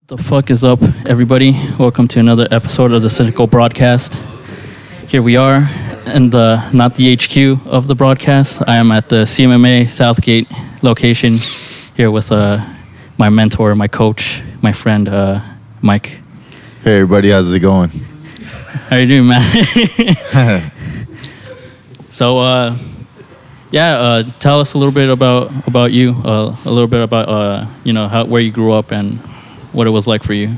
The fuck is up, everybody? Welcome to another episode of the Cynical broadcast. Here we are in not the HQ of the broadcast. I am at the CMMA Southgate location here with my mentor, my coach, my friend, Mike. Hey everybody, how's it going? How you doing, man? So, tell us a little bit about you, a little bit about where you grew up and what it was like for you.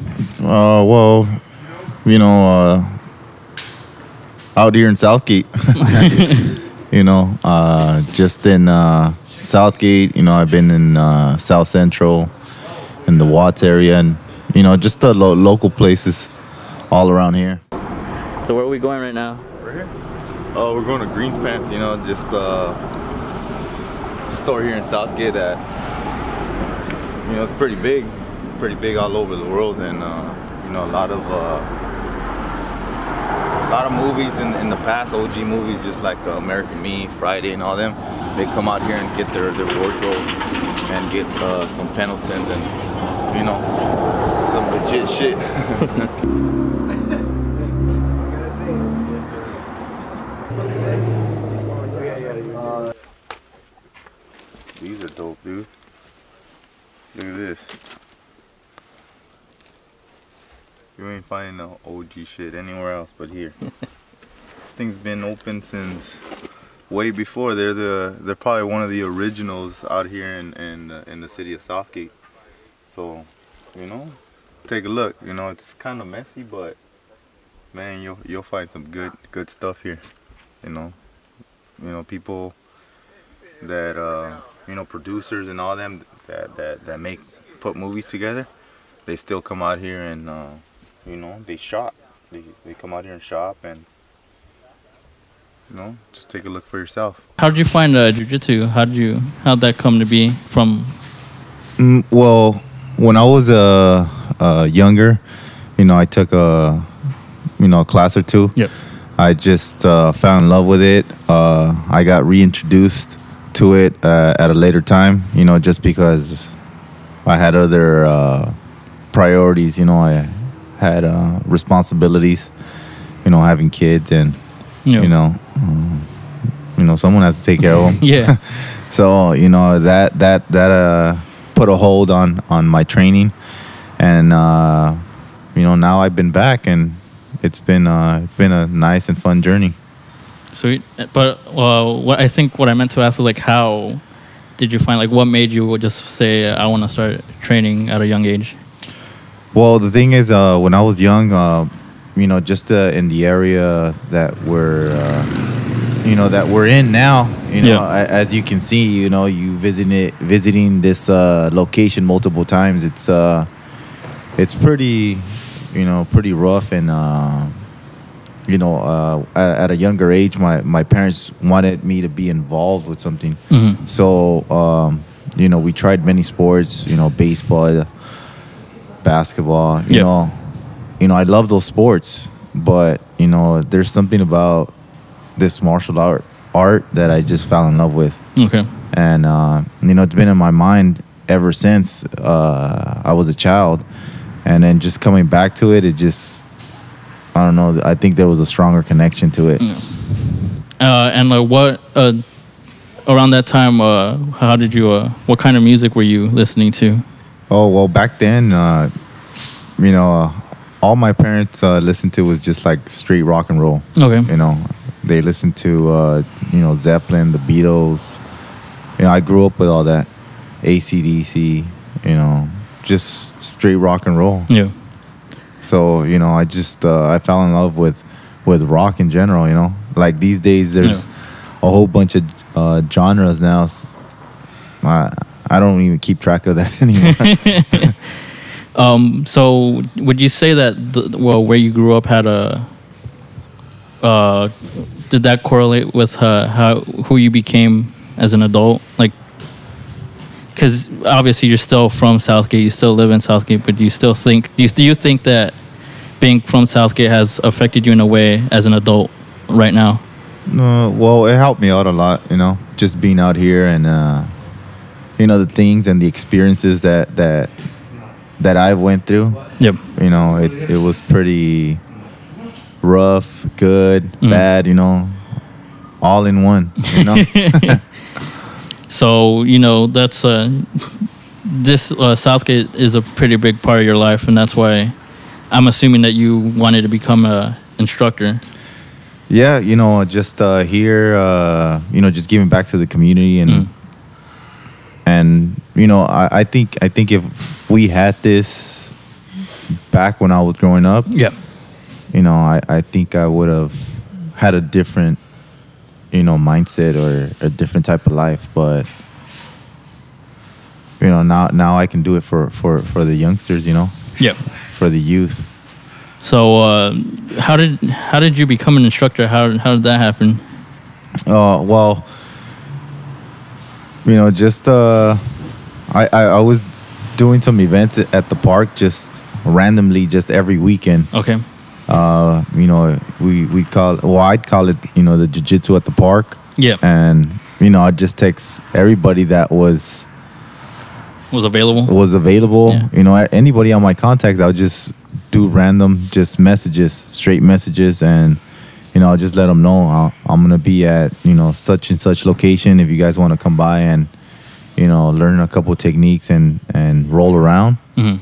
Out here in Southgate, just in Southgate. I've been in South Central, in the Watts area, and just the local places all around here. So where are we going right now? We're here. Oh, we're going to Greenspants. Just a store here in Southgate that it's pretty big all over the world, and a lot of movies in the past, OG movies, just like American Me, Friday, and all them. They come out here and get their wardrobe and get some Pendletons and some legit shit. These are dope, dude. Look at this. You ain't finding no OG shit anywhere else but here. This thing's been open since way before. They're probably one of the originals out here in the city of Southgate. So, take a look. It's kind of messy, but man, you'll find some good stuff here. People that producers and all them that put movies together. They still come out here and they shop. They come out here and shop, and just take a look for yourself. How did you find jiu-jitsu? How'd that come to be from? Well, when I was younger, I took a class or two. Yep. I just fell in love with it. I got reintroduced to it at a later time, just because I had other priorities. I had responsibilities, having kids, and someone has to take care of them. Yeah. So that put a hold on my training, and now I've been back, and it's been a nice and fun journey. Sweet. But what I meant to ask was, like, how did you find, what made you just say, I want to start training at a young age? Well, the thing is, when I was young, just in the area that we're in now, as you can see, you visiting this location multiple times. It's pretty rough, and at a younger age, my parents wanted me to be involved with something. Mm-hmm. So we tried many sports, baseball, basketball. I love those sports, but there's something about this martial art that I just fell in love with. Okay. And it's been in my mind ever since I was a child, and then just coming back to it, I don't know, I think there was a stronger connection to it. And what around that time, how did you what kind of music were you listening to? Oh, well, back then, all my parents listened to was just like straight rock and roll. Okay. They listened to, Zeppelin, the Beatles. I grew up with all that. AC/DC, just straight rock and roll. Yeah. So, I just, I fell in love with rock in general, Like these days, there's a whole bunch of genres now. I don't even keep track of that anymore. So would you say that where you grew up had did that correlate with who you became as an adult? Like, because obviously you're still from Southgate, you still live in Southgate, but do you think that being from Southgate has affected you in a way as an adult right now? Well, it helped me out a lot, just being out here, and the things and the experiences that that I went through. Yep. You know, it was pretty rough, good, bad. You know, all in one. You know. So you know that's this Southgate is a pretty big part of your life, and that's why I'm assuming that you wanted to become a instructor. Yeah, you know, just here, you know, just giving back to the community and you know, I think if we had this back when I was growing up, yeah, you know, I think I would have had a different, you know, mindset or a different type of life. But you know, now I can do it for the youngsters, you know, yeah, for the youth. So how did you become an instructor? How did that happen? Well, you know, just I was doing some events at the park just randomly, just every weekend. Okay. You know, I'd call it, you know, the jiu-jitsu at the park. Yeah. And you know, I'd just text everybody that was available. Yeah. You know, anybody on my contacts, I would just do random just messages, straight messages, and you know, I'll just let them know I'm gonna be at, you know, such and such location. If you guys want to come by and, you know, learn a couple techniques and roll around, you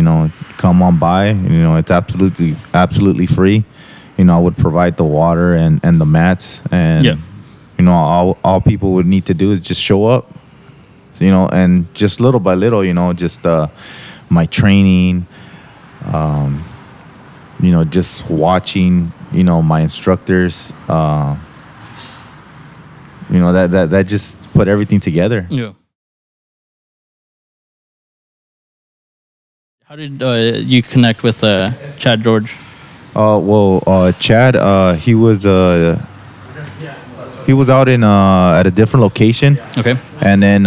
know, come on by. You know, it's absolutely free. You know, I would provide the water and the mats, and you know, all people would need to do is just show up. So, you know, and just little by little, you know, just my training. You know, just watching, you know, my instructors, you know, that just put everything together. Yeah. How did you connect with Chad George? Well, Chad, he was out in at a different location. Okay. And then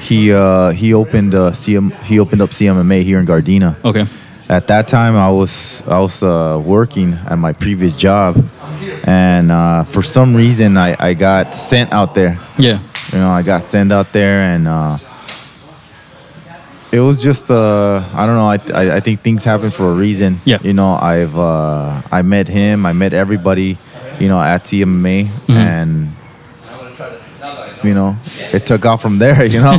he opened up CMMA here in Gardena. Okay. At that time, I was working at my previous job, and for some reason, I got sent out there. Yeah. You know, I got sent out there, and it was just I don't know. I think things happen for a reason. Yeah. You know, I met him. I met everybody, you know, at CMMA, and you know, it took off from there. You know,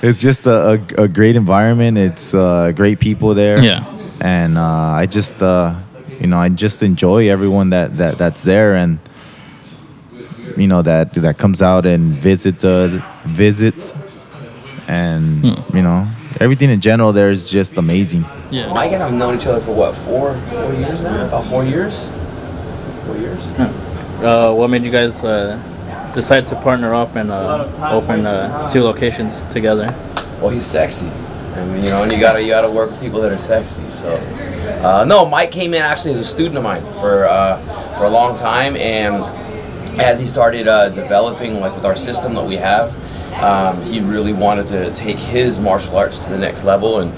it's just a great environment. It's great people there. Yeah. And I just you know, I just enjoy everyone that's there, and you know, that comes out and visits, and you know, everything in general there is just amazing. Yeah. Mike and I have known each other for what, four years now? About 4 years? 4 years. What made you guys decide to partner up and open 2 locations together? Well, he's sexy. I mean, you know, and you gotta work with people that are sexy. So, no, Mike came in actually as a student of mine for a long time, and as he started developing, like with our system that we have, he really wanted to take his martial arts to the next level, and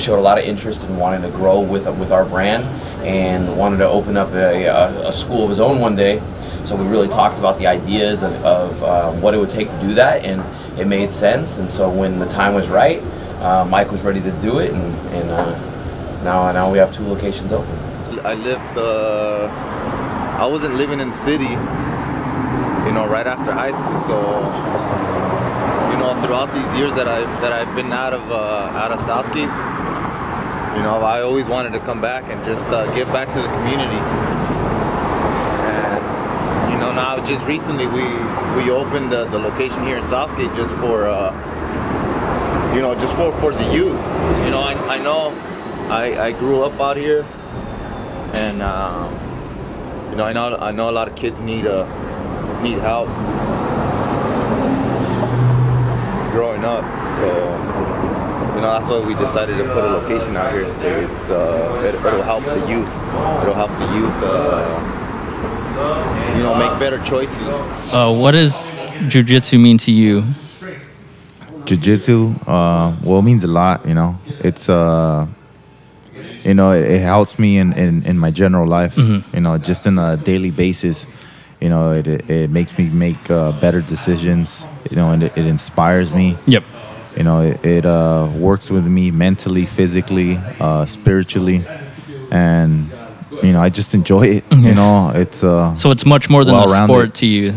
showed a lot of interest in wanting to grow with our brand, and wanted to open up a school of his own one day. So we really talked about the ideas of what it would take to do that, and it made sense. And so when the time was right, Mike was ready to do it, and now we have 2 locations open. I wasn't living in the city, you know, right after high school, so you know, throughout these years that I've been out of Southgate, you know, I always wanted to come back and just give back to the community. And you know, now just recently we opened the location here in Southgate just for you know, just for the youth. You know, I grew up out here, and you know, I know a lot of kids need help growing up, so you know, that's why we decided to put a location out here. It'll help the youth. It'll help the youth, you know, make better choices. What does jiu-jitsu mean to you? Jiu-jitsu, well, it means a lot. You know, it's you know, it helps me in my general life. You know, just on a daily basis. You know, it makes me make better decisions. You know, and it inspires me. Yep. You know, it works with me mentally, physically, spiritually, and you know, I just enjoy it. Yeah. You know, it's So it's much more than a sport to you.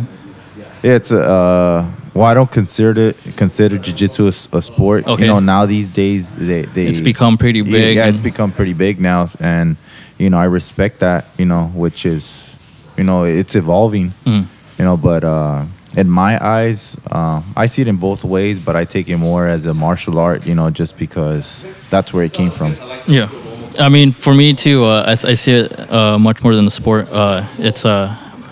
it's well, I don't consider jiu-jitsu a sport. Okay. You know, now these days It's become pretty big. Yeah, it's become pretty big now, and you know, I respect that. You know, which is, you know, it's evolving. You know, but in my eyes, I see it in both ways, but I take it more as a martial art. You know, just because that's where it came from. Yeah, I mean, for me too, I see it much more than a sport.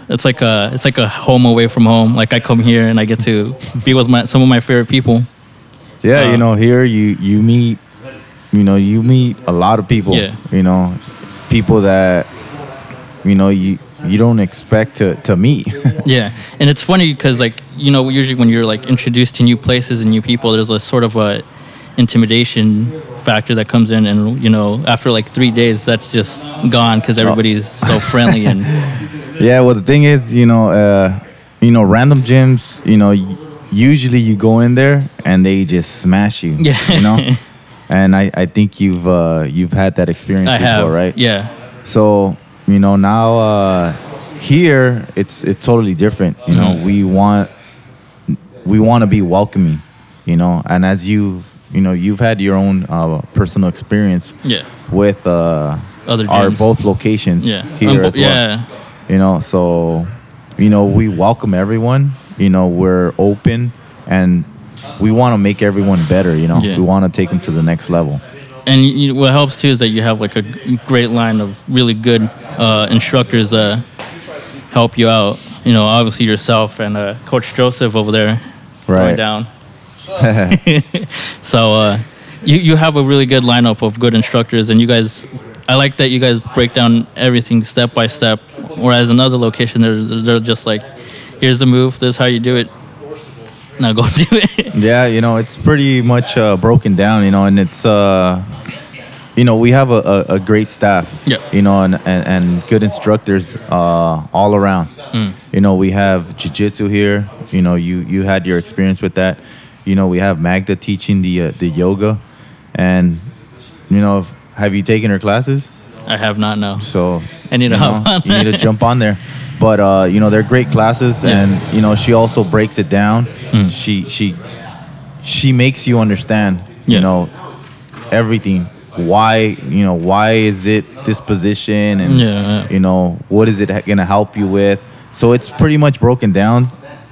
It's like a home away from home. Like I come here and I get to be with some of my favorite people. Yeah, you know, here you meet, you know, you meet a lot of people. Yeah. You know, people that, you know, you don't expect to meet. Yeah, and it's funny because, like, you know, usually when you're like introduced to new places and new people, there's a sort of a intimidation factor that comes in, and you know, after like 3 days, that's just gone because everybody's so friendly and. Yeah, well, the thing is, you know, random gyms, you know, usually you go in there and they just smash you. Yeah. You know, and I think you've had that experience I before, have, right? Yeah. So, you know, now here it's totally different. You know, we want to be welcoming. You know, and as you've had your own personal experience. Yeah. With other gyms. our both locations. Yeah. Here as well. Yeah. You know, so, you know, we welcome everyone. You know, we're open and we want to make everyone better. You know, Yeah. we want to take them to the next level. And what helps too is that you have like a great line of really good instructors that help you out. You know, obviously yourself and Coach Joseph over there going Right. down. So you have a really good lineup of good instructors, and you guys, I like that you guys break down everything step by step. Whereas another location, they're just like, here's the move, this is how you do it. Now go do it. Yeah, you know, it's pretty much broken down, you know, and it's, you know, we have a great staff, Yeah. you know, and good instructors all around. You know, we have jiu-jitsu here. You know, you had your experience with that. You know, we have Magda teaching the yoga. And, you know, have you taken her classes? I have not, no. So I need to hop on. You need to jump on there. But you know, they're great classes, Yeah. and you know, she also breaks it down. She makes you understand, Yeah. you know, everything. Why is it this position, and Yeah. you know, what is it gonna help you with? So it's pretty much broken down,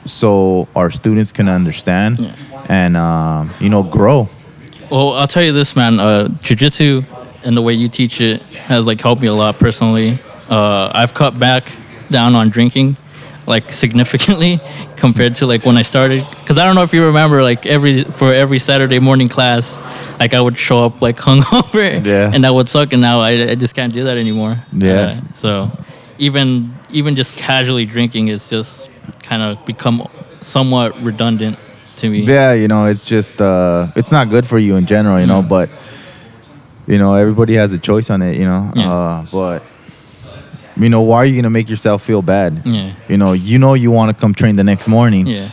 so our students can understand and you know, grow. Well, I'll tell you this, man. Jiu-jitsu and the way you teach it has like helped me a lot personally. I've cut back down on drinking, like significantly compared to like when I started. Because I don't know if you remember, like every Saturday morning class, like I would show up like hungover, and that would suck. And now I just can't do that anymore. Yeah. So even just casually drinking is just kind of become somewhat redundant to me. Yeah, you know, it's just it's not good for you in general, you know, but you know, everybody has a choice on it, you know. Yeah. But you know, why are you gonna make yourself feel bad? Yeah. You know you want to come train the next morning. Yeah.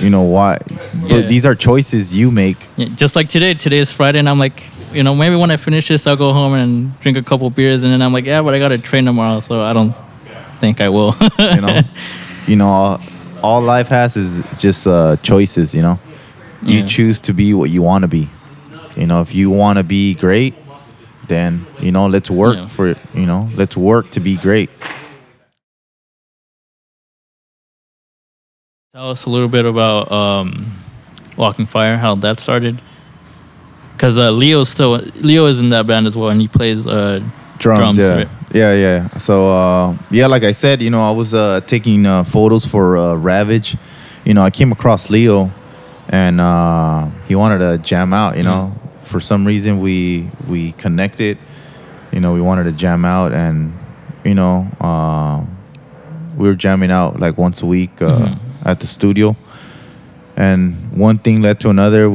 You know why? Yeah. These are choices you make. Yeah, just like today. Today is Friday, and I'm like, you know, maybe when I finish this, I'll go home and drink a couple beers, and then I'm like, yeah, but I got to train tomorrow, so I don't think I will. You know, all life has is just choices. You know, you choose to be what you want to be. You know, if you want to be great, then you know, let's work for it. You know, let's work to be great. Tell us a little bit about Walking Fire, how that started. Because Leo is in that band as well, and he plays drums. Yeah. Right? Yeah. So like I said, you know, I was taking photos for Ravage. You know, I came across Leo, and he wanted to jam out. You know, for some reason we connected. You know, we wanted to jam out, and you know, we were jamming out like once a week at the studio. And one thing led to another.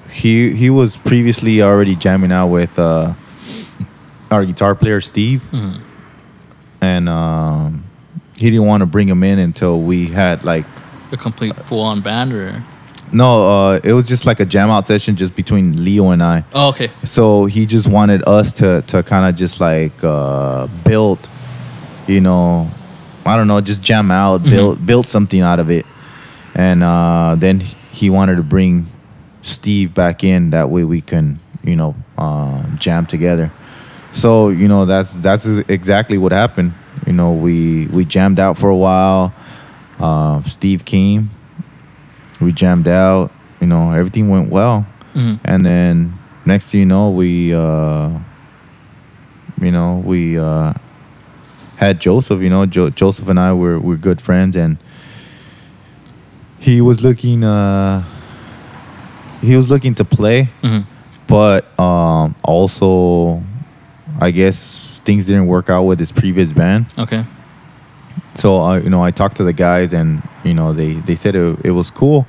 He was previously already jamming out with our guitar player Steve, and he didn't want to bring him in until we had like A complete full-on band, or No, it was just like a jam out session just between Leo and I. Oh, okay. So he just wanted us to kind of just like build, you know, I don't know, just jam out, build something out of it. And then he wanted to bring Steve back in. That way we can, you know, jam together. So, you know, that's exactly what happened. You know, we jammed out for a while. Steve came. We jammed out. You know, everything went well. And then next thing you know, we had Joseph. You know, Joseph and I were good friends, and he was looking to play, but also I guess things didn't work out with his previous band. Okay. So you know, I talked to the guys, and you know, they said it was cool.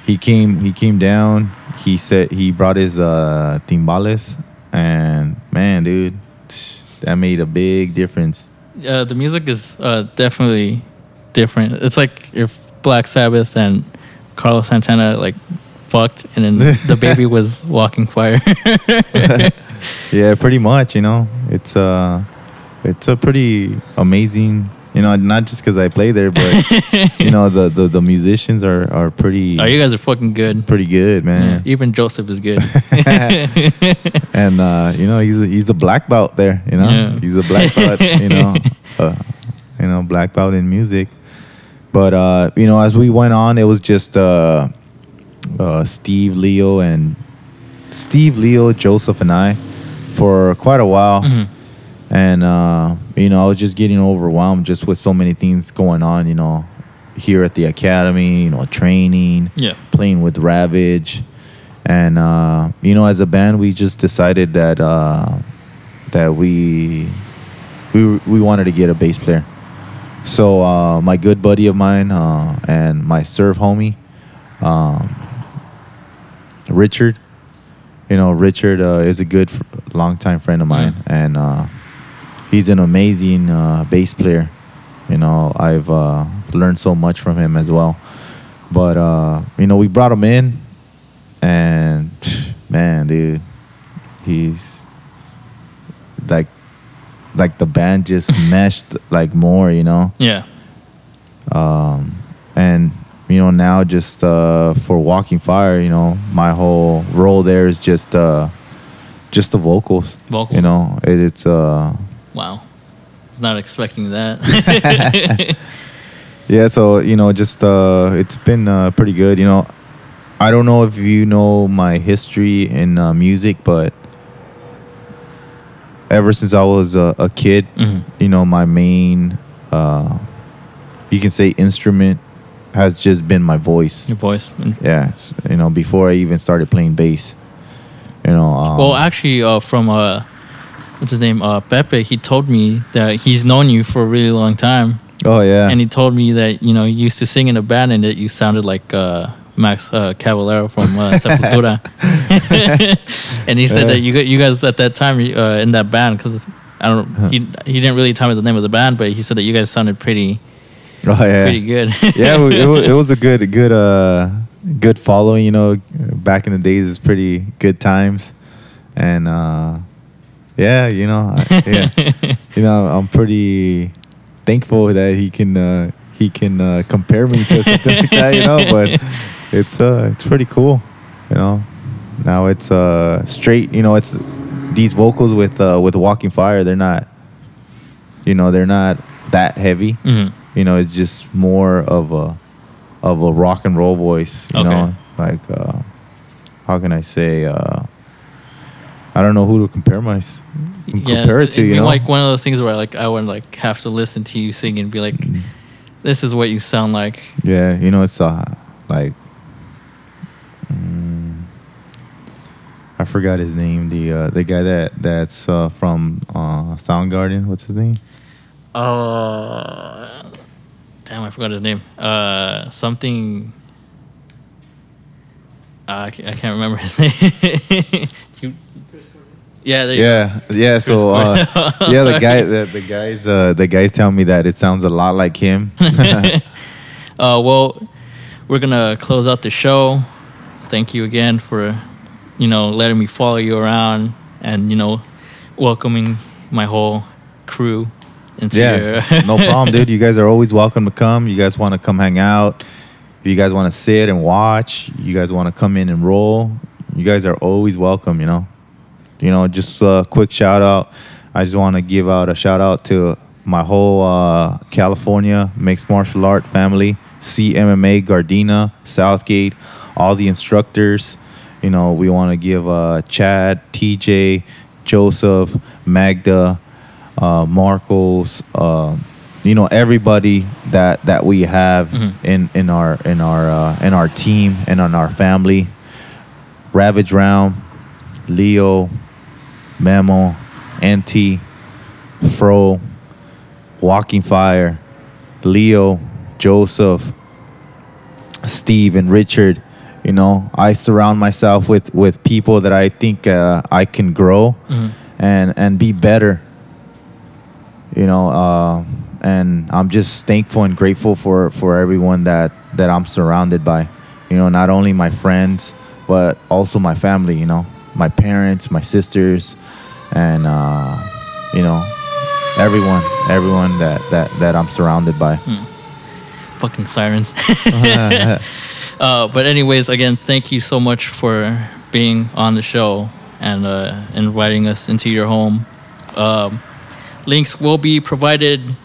He came down. He said he brought his timbales, and man, dude, that made a big difference. The music is definitely different. It's like if Black Sabbath and Carlos Santana like fucked, and then the baby was Walking Fire. Yeah, pretty much. You know, it's a pretty amazing. You know, not just because I play there, but you know, the musicians are pretty. Oh, you guys are fucking good. Pretty good, man. Yeah, even Joseph is good. And you know, he's a black belt there. You know, Yeah. he's a black belt. You know, black belt in music. But you know, as we went on, it was just Steve, Leo, Joseph, and I for quite a while. And you know, I was just getting overwhelmed just with so many things going on. You know, here at the academy, you know, training, playing with Ravage, and you know, as a band, we just decided that we wanted to get a bass player. So my good buddy of mine and my surf homie, Richard. You know, Richard is a good longtime friend of mine, and he's an amazing bass player. You know, I've learned so much from him as well. But you know, we brought him in, and man, dude, he's like the band just meshed like more. You know. Yeah. And you know, now just for Walking Fire, you know, my whole role there is just the vocals. You know, it's wow. I was not expecting that. Yeah, so you know, just it's been pretty good. You know, I don't know if you know my history in music, but ever since I was a kid, you know, my main you can say instrument has just been my voice. Your voice. Yeah, you know, before I even started playing bass. You know. Well, actually, from what's his name, Pepe, he told me that he's known you for a really long time. Oh yeah. And he told me that, you know, you used to sing in a band and that you sounded like Max Cavalera from Sepultura. And he said that you guys at that time in that band, because I don't know, he didn't really tell me the name of the band, but he said that you guys sounded pretty good. Yeah, it was a good following. You know, back in the days, it's pretty good times, and yeah, you know, you know, I'm pretty thankful that he can compare me to something like that. You know, but it's pretty cool. You know, now it's straight. You know, it's these vocals with Walking Fire. They're not that heavy. You know, it's just more of a rock and roll voice. You know, like how can I say? I don't know who to compare it to. You know, like one of those things where like I would like have to listen to you sing and be like, "This is what you sound like." Yeah, you know, it's like I forgot his name. The guy that's from Soundgarden. What's his name? Damn, I forgot his name. Something. I can't remember his name. Yeah, there you go. Yeah. So yeah, the guys tell me that it sounds a lot like him. Well, we're gonna close out the show. Thank you again for, letting me follow you around and welcoming my whole crew into your. No problem, dude. You guys are always welcome to come. You guys want to come hang out? If you guys want to sit and watch, you guys want to come in and roll, you guys are always welcome. Just a quick shout out. I just want to give out a shout out to my whole California mixed martial art family, CMMA, Gardena, Southgate, all the instructors. We want to give Chad, TJ, Joseph, Magda, Marcos, everybody that we have in our team and on our family. Ravage Round, Leo, Memo, NT, Fro, Walking Fire, Leo, Joseph, Steve, and Richard. I surround myself with people that I think I can grow and be better. And I'm just thankful and grateful for everyone that I'm surrounded by. Not only my friends, but also my family. My parents, my sisters, and everyone that I'm surrounded by. Fucking sirens. But anyways, again, thank you so much for being on the show and inviting us into your home. Links will be provided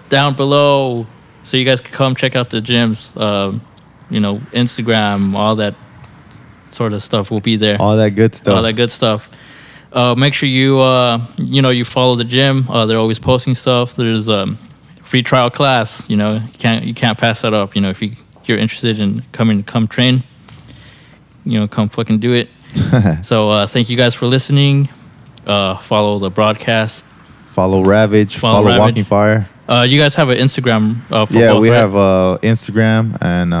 down below so you guys can come check out the gyms. Instagram, all that sort of stuff will be there. All that good stuff. Make sure you you follow the gym. They're always posting stuff. There's a free trial class. You can't pass that up. If you're interested in come train, come fucking do it. So thank you guys for listening. Follow the broadcast. Follow Ravage. Follow Walking Fire. You guys have an Instagram for both, we have Instagram and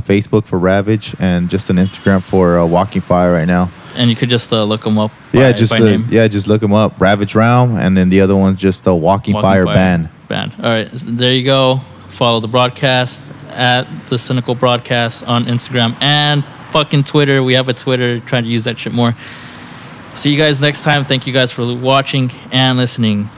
Facebook for Ravage, and just an Instagram for Walking Fire right now. And you could just look them up by name. Just look them up. Ravage Realm, and then the other one's just a Walking Fire Band. All right, there you go. Follow the broadcast at the Cynical Broadcast on Instagram and fucking Twitter. We have a Twitter. Trying to use that shit more. See you guys next time. Thank you guys for watching and listening.